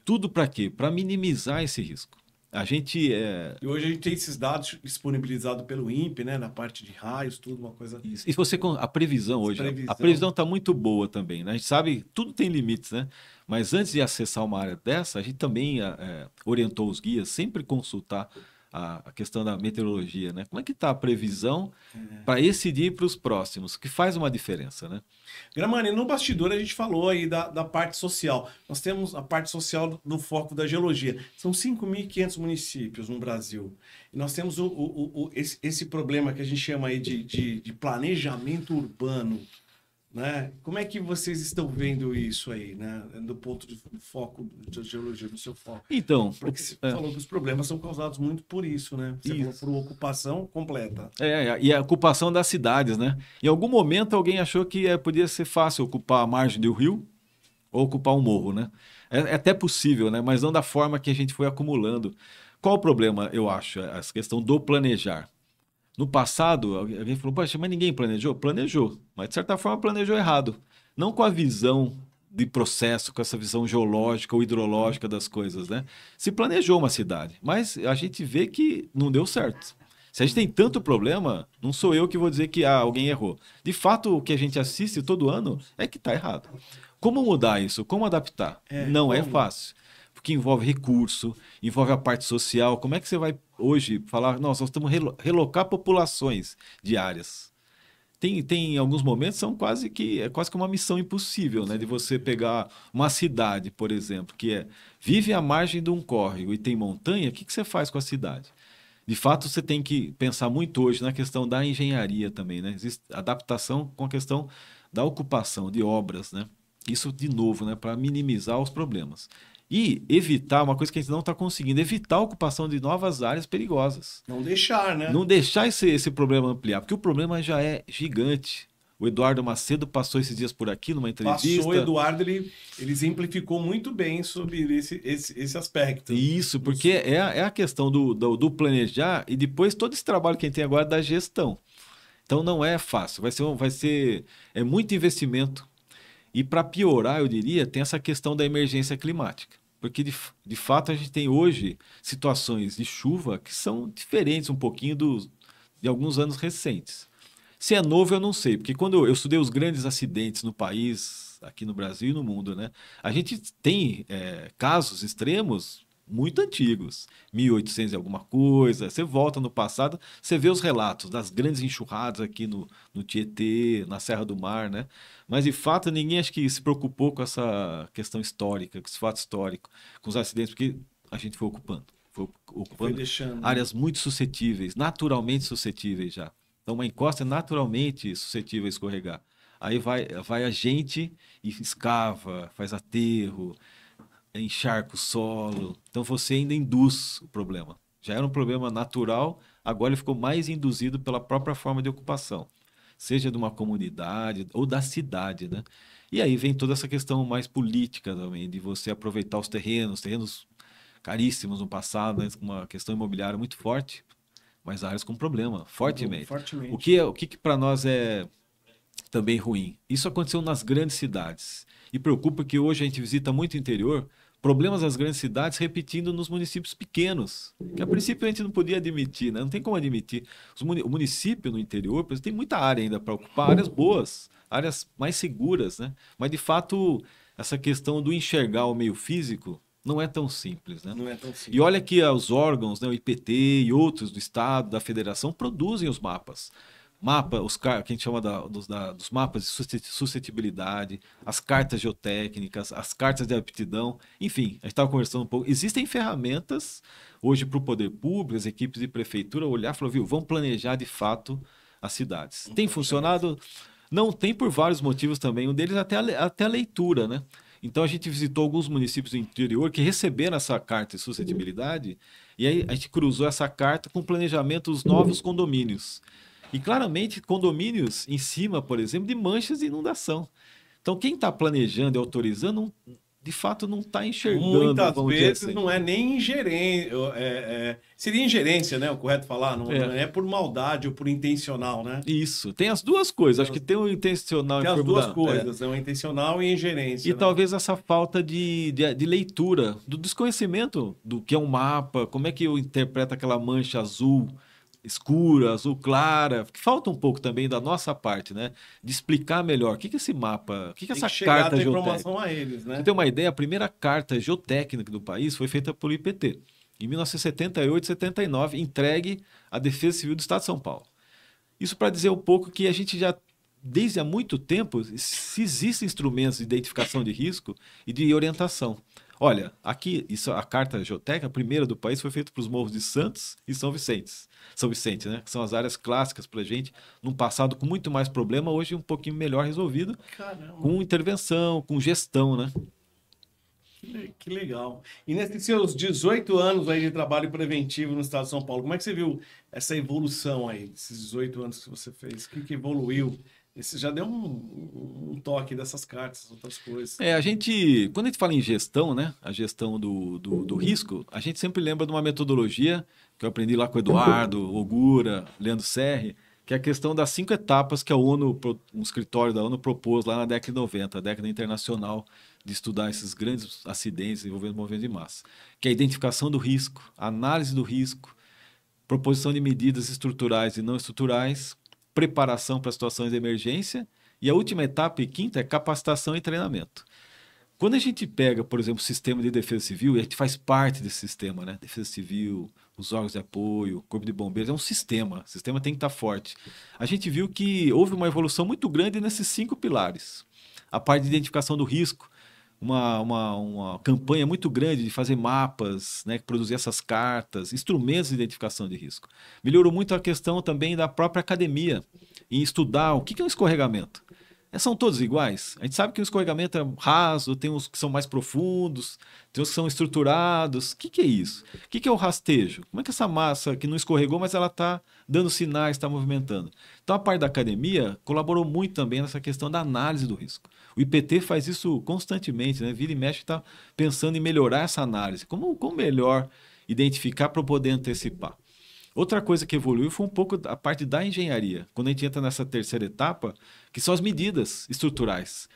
Tudo para quê? Para minimizar esse risco. A gente E hoje a gente tem esses dados disponibilizados pelo INPE, né? Na parte de raios, tudo, uma coisa. isso. E você a previsão hoje, a Previsão. previsão está muito boa também, né? A gente sabe, tudo tem limites, né? Mas antes de acessar uma área dessa, a gente também orientou os guias sempre consultar a questão da meteorologia, né? Como é que está a previsão para esse dia e para os próximos, que faz uma diferença, né? Gramani, no bastidor a gente falou aí da parte social. Nós temos a parte social no foco da geologia. São 5.500 municípios no Brasil. E nós temos esse problema que a gente chama aí de planejamento urbano, né? Como é que vocês estão vendo isso aí, né? Do ponto de foco da geologia, do seu foco? Então, Porque você falou que os problemas são causados muito por isso, né? Você falou por ocupação completa. e a ocupação das cidades, né? Em algum momento alguém achou que podia ser fácil ocupar a margem do rio ou ocupar um morro, né? É até possível, né? Mas não da forma que a gente foi acumulando. Qual o problema, eu acho? Essa questão do planejar. No passado, alguém falou, poxa, mas ninguém planejou? Planejou, mas de certa forma planejou errado. Não com a visão de processo, com essa visão geológica ou hidrológica das coisas, né? Se planejou uma cidade, mas a gente vê que não deu certo. Se a gente tem tanto problema, não sou eu que vou dizer que alguém errou. De fato, o que a gente assiste todo ano é que está errado. Como mudar isso? Como adaptar? Não é fácil. Porque envolve recurso, envolve a parte social. Como é que você vai hoje falar, nossa, nós estamos relocar populações de áreas? Tem alguns momentos são quase que uma missão impossível, né? De você pegar uma cidade, por exemplo, vive à margem de um córrego e tem montanha, o que você faz com a cidade? De fato, você tem que pensar muito hoje na questão da engenharia também, né? Existe adaptação com a questão da ocupação de obras, né? Isso, de novo, né? Para minimizar os problemas. E evitar uma coisa que a gente não está conseguindo, evitar a ocupação de novas áreas perigosas. Não deixar, né? Não deixar esse problema ampliar, porque o problema já é gigante. O Eduardo Macedo passou esses dias por aqui numa entrevista. Passou, o Eduardo, ele exemplificou muito bem sobre esse aspecto. Isso, porque é a questão do planejar e depois todo esse trabalho que a gente tem agora da gestão. Então não é fácil, é muito investimento. E para piorar, eu diria, tem essa questão da emergência climática. Porque, de fato, a gente tem hoje situações de chuva que são diferentes um pouquinho de alguns anos recentes. Se é novo, eu não sei, porque quando eu estudei os grandes acidentes no país, aqui no Brasil e no mundo, né, a gente tem casos extremos muito antigos, 1800 e alguma coisa. Você volta no passado, você vê os relatos das grandes enxurradas aqui no Tietê, na Serra do Mar, né? Mas, de fato, ninguém acho que se preocupou com essa questão histórica, com esse fato histórico, com os acidentes, porque a gente foi ocupando áreas muito suscetíveis, naturalmente suscetíveis já. Então, uma encosta é naturalmente suscetível a escorregar. Aí vai a gente e escava, faz aterro, encharca o solo. Então, você ainda induz o problema. Já era um problema natural, agora ele ficou mais induzido pela própria forma de ocupação, seja de uma comunidade ou da cidade, né? E aí vem toda essa questão mais política também, de você aproveitar os terrenos caríssimos no passado, né? Uma questão imobiliária muito forte, mas áreas com problema, fortemente. O que para nós é também ruim? Isso aconteceu nas grandes cidades. E preocupa que hoje a gente visita muito o interior, problemas das grandes cidades repetindo nos municípios pequenos, que a princípio a gente não podia admitir, né? Não tem como admitir. O município no interior, por exemplo, tem muita área ainda para ocupar, áreas boas, áreas mais seguras, né? Mas, de fato, essa questão do enxergar o meio físico não é tão simples, né? Não é tão simples. E olha que os órgãos, né, o IPT e outros do Estado, da Federação, produzem os mapas. Que a gente chama dos mapas de suscetibilidade, as cartas geotécnicas, as cartas de aptidão, enfim, a gente estava conversando um pouco. Existem ferramentas hoje para o poder público, as equipes de prefeitura olhar e falar, viu, vamos planejar de fato as cidades. Tem funcionado? Não tem, por vários motivos também. Um deles até a leitura, né? Então a gente visitou alguns municípios do interior que receberam essa carta de suscetibilidade e aí a gente cruzou essa carta com o planejamento dos novos condomínios. E claramente condomínios em cima, por exemplo, de manchas de inundação. Então quem está planejando e autorizando, de fato não está enxergando. Muitas vamos dizer vezes assim. não é nem ingerência, seria ingerência, né? O correto falar, não é por maldade ou por intencional, né? Isso, tem as duas coisas. Acho que tem o intencional Tem e as duas formula- coisas, né? O intencional e ingerência. E né? talvez essa falta de leitura, do desconhecimento do que é um mapa, como é que eu interpreto aquela mancha azul escura, azul clara, que falta um pouco também da nossa parte, né? De explicar melhor o que é esse mapa, o que é Tem essa que chegar carta essa geotécnica. informação a eles, né? Pra você ter uma ideia, a primeira carta geotécnica do país foi feita pelo IPT, em 1978 e 79, entregue à Defesa Civil do Estado de São Paulo. Isso para dizer um pouco que a gente já, desde há muito tempo, se existem instrumentos de identificação de risco e de orientação. Olha, aqui, isso, a carta geotécnica, a primeira do país, foi feita para os morros de Santos e São Vicente, né? Que são as áreas clássicas para a gente, num passado com muito mais problema, hoje um pouquinho melhor resolvido, Caramba, com intervenção, com gestão, né? que legal. E nesses seus 18 anos aí de trabalho preventivo no estado de São Paulo, como é que você viu essa evolução aí, desses 18 anos que você fez? O que evoluiu? Esse já deu um toque dessas cartas, outras coisas. Quando a gente fala em gestão, né? A gestão do risco, a gente sempre lembra de uma metodologia que eu aprendi lá com o Eduardo, Ogura, Leandro Serri, que é a questão das 5 etapas que a ONU, um escritório da ONU propôs lá na década de 90, a década internacional de estudar esses grandes acidentes envolvendo movimentos de massa, que é a identificação do risco, a análise do risco, proposição de medidas estruturais e não estruturais, preparação para situações de emergência e a última etapa e quinta é capacitação e treinamento. Quando a gente pega, por exemplo, o sistema de defesa civil, e a gente faz parte desse sistema, né? Defesa civil, os órgãos de apoio, corpo de bombeiros, é um sistema. O sistema tem que estar forte. A gente viu que houve uma evolução muito grande nesses 5 pilares. A parte de identificação do risco, uma campanha muito grande de fazer mapas, né, produzir essas cartas, instrumentos de identificação de risco. Melhorou muito a questão também da própria academia, em estudar o que é um escorregamento. São todos iguais? A gente sabe que o escorregamento é raso, tem uns que são mais profundos, tem uns que são estruturados. O que é isso? O que é o rastejo? Como é que essa massa que não escorregou, mas ela está dando sinais, está movimentando? Então a parte da academia colaborou muito também nessa questão da análise do risco. O IPT faz isso constantemente, né? Vira e mexe está pensando em melhorar essa análise. Como melhor identificar para poder antecipar? Outra coisa que evoluiu foi um pouco a parte da engenharia. Quando a gente entra nessa terceira etapa, que são as medidas estruturais.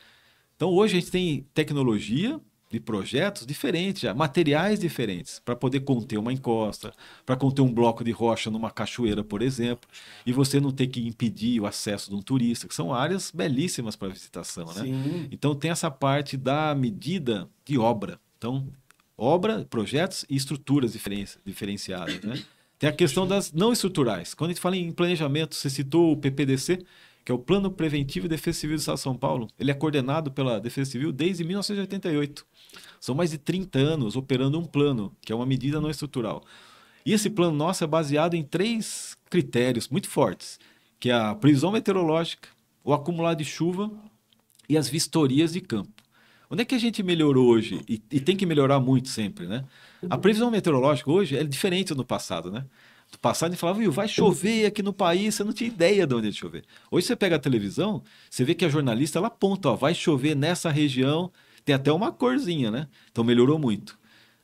Então, hoje a gente tem tecnologia de projetos diferentes, já, materiais diferentes, para poder conter uma encosta, para conter um bloco de rocha numa cachoeira, por exemplo, e você não ter que impedir o acesso de um turista, que são áreas belíssimas para visitação, né? Sim. Então, tem essa parte da medida de obra. Então, obra, projetos e estruturas diferenciadas, né? Tem a questão das não estruturais. Quando a gente fala em planejamento, você citou o PPDC, que é o Plano Preventivo e Defesa Civil do Estado de São Paulo. Ele é coordenado pela Defesa Civil desde 1988. São mais de 30 anos operando um plano, que é uma medida não estrutural. E esse plano nosso é baseado em 3 critérios muito fortes, que é a previsão meteorológica, o acumulado de chuva e as vistorias de campo. Onde é que a gente melhorou hoje? E tem que melhorar muito sempre, né? A previsão meteorológica hoje é diferente do passado, né? No passado a gente falava, vai chover aqui no país, você não tinha ideia de onde ia chover. Hoje você pega a televisão, você vê que a jornalista ela aponta, vai chover nessa região, tem até uma corzinha, né? Então melhorou muito.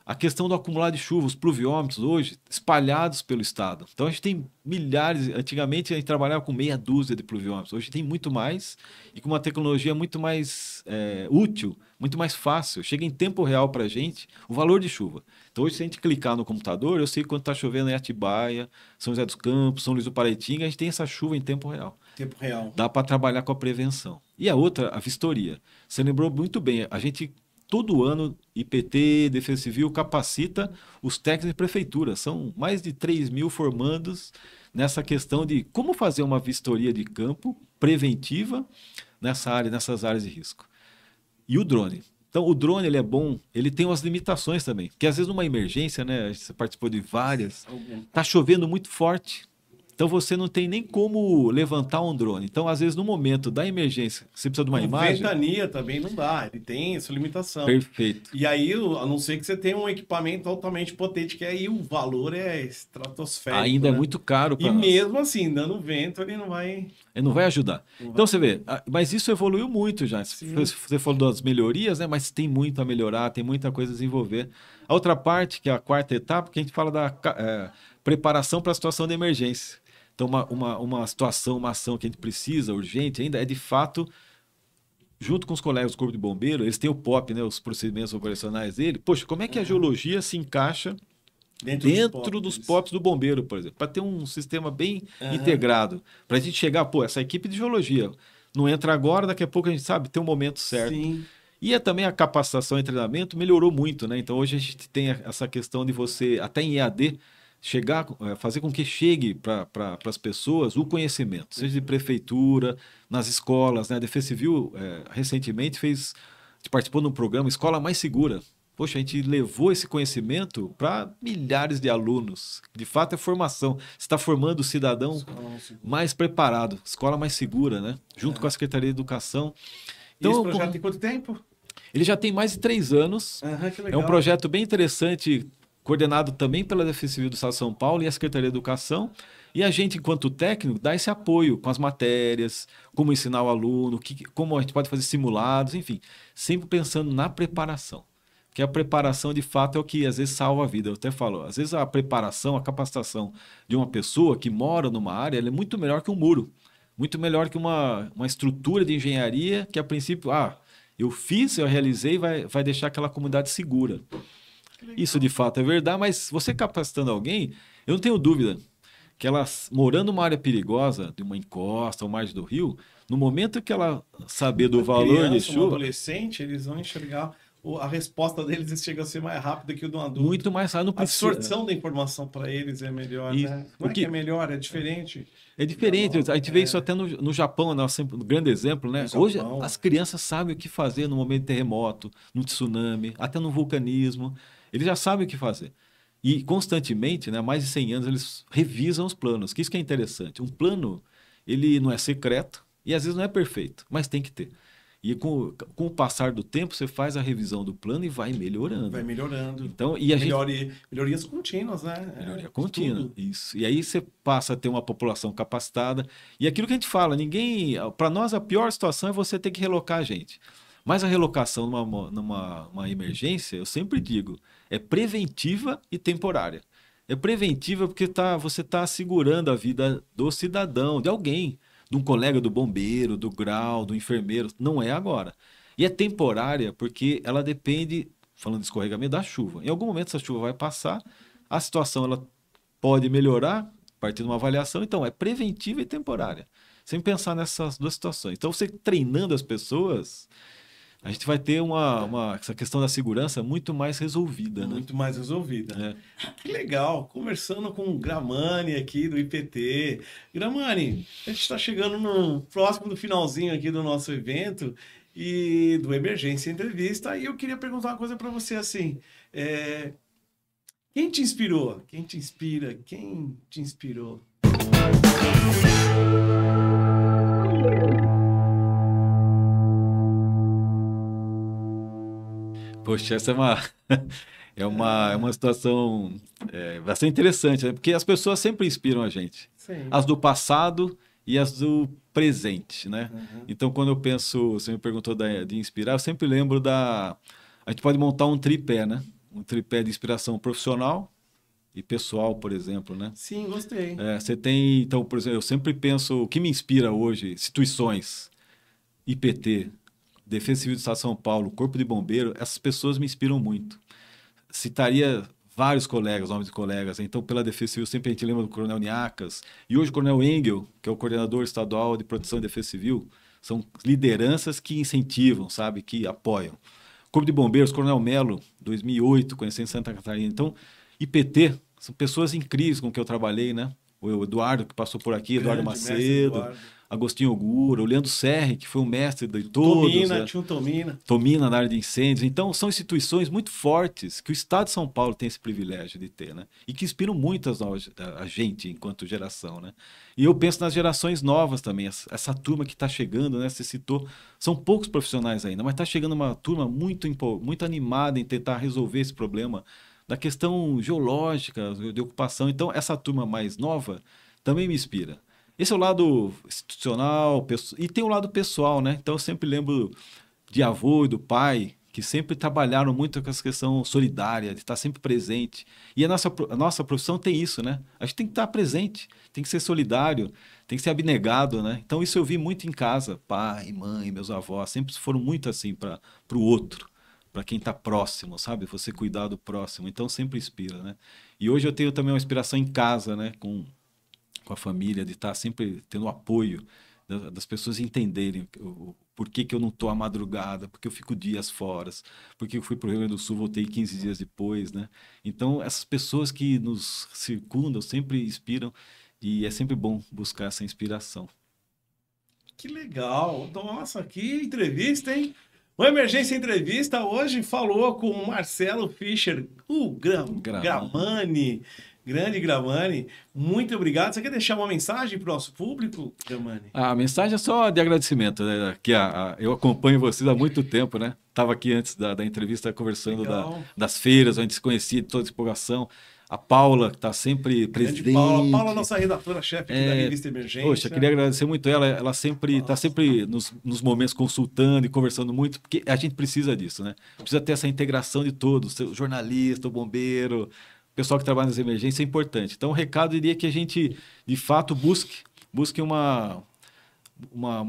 A questão do acumulado de chuva, os pluviômetros hoje espalhados pelo estado. Então a gente tem milhares, antigamente a gente trabalhava com meia dúzia de pluviômetros, hoje tem muito mais e com uma tecnologia muito mais útil, muito mais fácil, chega em tempo real para a gente o valor de chuva. Então hoje se a gente clicar no computador, eu sei quando está chovendo em Atibaia, São José dos Campos, São Luís do Paraitinga, a gente tem essa chuva em tempo real. Tempo real. Dá para trabalhar com a prevenção. E a outra, a vistoria. Você lembrou muito bem, a gente todo ano, IPT, Defesa Civil, capacita os técnicos de prefeitura. São mais de 3 mil formandos nessa questão de como fazer uma vistoria de campo preventiva nessas áreas de risco. E o drone. Então, o drone ele é bom, ele tem umas limitações também. Porque às vezes numa emergência, né, você participou de várias, está chovendo muito forte. Então você não tem nem como levantar um drone. Então, às vezes, no momento da emergência, você precisa de uma imagem. Ventania também não dá, ele tem essa limitação. Perfeito. E aí, a não ser que você tenha um equipamento altamente potente, que aí o valor é estratosférico. Ainda né? é muito caro para E nós. mesmo assim, dando vento, ele não vai. Ele não vai ajudar. Então você vê, mas isso evoluiu muito já. Sim. Você falou das melhorias, né? Mas tem muito a melhorar, tem muita coisa a desenvolver. A outra parte, que é a quarta etapa, que a gente fala da preparação para a situação de emergência. Então, uma situação, uma ação que a gente precisa, urgente ainda, é de fato, junto com os colegas do Corpo de Bombeiro, eles têm o POP, né? Os procedimentos operacionais dele. Poxa, como é que a geologia se encaixa dentro dos POPs do bombeiro, por exemplo, para ter um sistema bem integrado, para a gente chegar, pô, essa equipe de geologia não entra agora, daqui a pouco a gente sabe ter um momento certo. Sim. E também a capacitação e treinamento melhorou muito, né? Então hoje a gente tem essa questão de você, até em EAD, chegar, fazer com que chegue para as pessoas o conhecimento, seja de prefeitura, nas escolas, né? A Defesa Civil recentemente participou de um programa Escola Mais Segura. Poxa, a gente levou esse conhecimento para milhares de alunos. De fato, é formação. Você está formando o cidadão mais preparado, escola mais segura, né? Junto com a Secretaria de Educação. Então, e esse projeto tem quanto tempo? Ele já tem mais de 3 anos. Que legal. É um projeto bem interessante, coordenado também pela Defesa Civil do Estado de São Paulo e a Secretaria de Educação. E a gente, enquanto técnico, dá esse apoio com as matérias, como ensinar o aluno, como a gente pode fazer simulados, enfim, sempre pensando na preparação. Porque a preparação, de fato, é o que às vezes salva a vida. Eu até falo, às vezes a preparação, a capacitação de uma pessoa que mora numa área, ela é muito melhor que um muro. Muito melhor que uma estrutura de engenharia que, a princípio, eu fiz, eu realizei, vai deixar aquela comunidade segura. Isso, de fato, é verdade, mas você capacitando alguém, eu não tenho dúvida que ela, morando numa área perigosa, de uma encosta ou margem do rio, no momento que ela saber do valor de chuva... Um adolescente, eles vão enxergar... A resposta deles chega a ser mais rápida que o do adulto. Muito mais rápido. A absorção da informação para eles é melhor, né? Não é que é melhor, é diferente. É diferente. A gente vê isso até no Japão, né? Um grande exemplo, né? Hoje as crianças sabem o que fazer no momento de terremoto, no tsunami, até no vulcanismo. Eles já sabem o que fazer. E constantemente, né? Há mais de 100 anos, eles revisam os planos. Que isso que é interessante. Um plano, ele não é secreto e às vezes não é perfeito, mas tem que ter. E com o passar do tempo, você faz a revisão do plano e vai melhorando. Vai melhorando. Então, melhorias contínuas, né? Melhoria contínua, isso. E aí você passa a ter uma população capacitada. E aquilo que a gente fala, para nós, a pior situação é você ter que relocar a gente. Mas a relocação numa emergência, eu sempre digo, é preventiva e temporária. É preventiva porque você está assegurando a vida do cidadão, de alguém. De um colega do bombeiro, do grau, do enfermeiro, não é agora. E é temporária porque ela depende, falando de escorregamento, da chuva. Em algum momento essa chuva vai passar, a situação ela pode melhorar a partir de uma avaliação, então é preventiva e temporária. Sem pensar nessas duas situações. Então você treinando as pessoas, a gente vai ter essa questão da segurança muito mais resolvida. Muito mais resolvida. Que legal, conversando com o Gramani aqui do IPT. Gramani, a gente está chegando próximo do finalzinho aqui do nosso evento e do Emergência Entrevista. E eu queria perguntar uma coisa para você assim. Quem te inspirou? Quem te inspira? Quem te inspirou? Poxa, essa é uma situação bastante interessante, né? Porque as pessoas sempre inspiram a gente. Sim. As do passado e as do presente, né? Então, quando eu penso, você me perguntou de inspirar, eu sempre lembro a gente pode montar um tripé, né? Um tripé de inspiração profissional e pessoal, por exemplo, né? Sim, gostei. Você tem, então, por exemplo, eu sempre penso, o que me inspira hoje, instituições, IPT, Defesa Civil do Estado de São Paulo, Corpo de Bombeiro, essas pessoas me inspiram muito. Citaria vários colegas, nomes de colegas. Então, pela Defesa Civil, sempre a gente lembra do Coronel Niacas. E hoje o Coronel Engel, que é o coordenador estadual de proteção e defesa civil, são lideranças que incentivam, sabe, que apoiam. Corpo de Bombeiros, Coronel Melo, 2008, conhecendo Santa Catarina. Então, IPT, são pessoas incríveis com que eu trabalhei, né? O Eduardo, que passou por aqui, Eduardo Macedo. Agostinho Ogura, o Leandro Serri, que foi um mestre de todos. Tomina, tinha um Tomina. Tomina na área de incêndios. Então, são instituições muito fortes que o Estado de São Paulo tem esse privilégio de ter, né? E que inspiram muito a gente enquanto geração, né? E eu penso nas gerações novas também, essa turma que está chegando, né? Você citou, são poucos profissionais ainda, mas está chegando uma turma muito animada em tentar resolver esse problema da questão geológica, de ocupação. Então, essa turma mais nova também me inspira. Esse é o lado institucional, e tem o lado pessoal, né? Então, eu sempre lembro de avô e do pai, que sempre trabalharam muito com essa questão solidária, de estar sempre presente. E a nossa profissão tem isso, né? A gente tem que estar presente, tem que ser solidário, tem que ser abnegado, né? Então, isso eu vi muito em casa. Pai, mãe, meus avós, sempre foram muito assim para o outro, para quem está próximo, sabe? Você cuidar do próximo. Então, sempre inspira, né? E hoje eu tenho também uma inspiração em casa, né? Com a família, de estar sempre tendo o apoio das pessoas entenderem o porquê que eu não estou à madrugada, porque eu fico dias fora, porque eu fui para o Rio Grande do Sul, voltei 15 dias depois, né? Então, essas pessoas que nos circundam sempre inspiram e é sempre bom buscar essa inspiração. Que legal. Nossa, que entrevista, hein? O Emergência Entrevista hoje falou com o Marcelo Fischer, o Gramani, grande Gramani. Muito obrigado. Você quer deixar uma mensagem para o nosso público, Gramani? A mensagem é só de agradecimento, né? Que eu acompanho vocês há muito tempo, né? Estava aqui antes da entrevista conversando das feiras, onde se conhecia de toda a empolgação. A Paula, que está sempre presente. Paula, nossa redatora-chefe aqui da revista Emergência. Poxa, queria agradecer muito ela. Ela sempre está sempre nos momentos consultando e conversando muito, porque a gente precisa disso, né? Precisa ter essa integração de todos, o jornalista, o bombeiro, o pessoal que trabalha nas emergências, é importante. Então, o recado diria que a gente, de fato, busque uma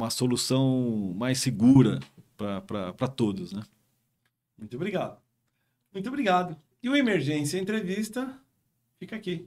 solução mais segura para todos, né? Muito obrigado. Muito obrigado. E o Emergência Entrevista fica aqui.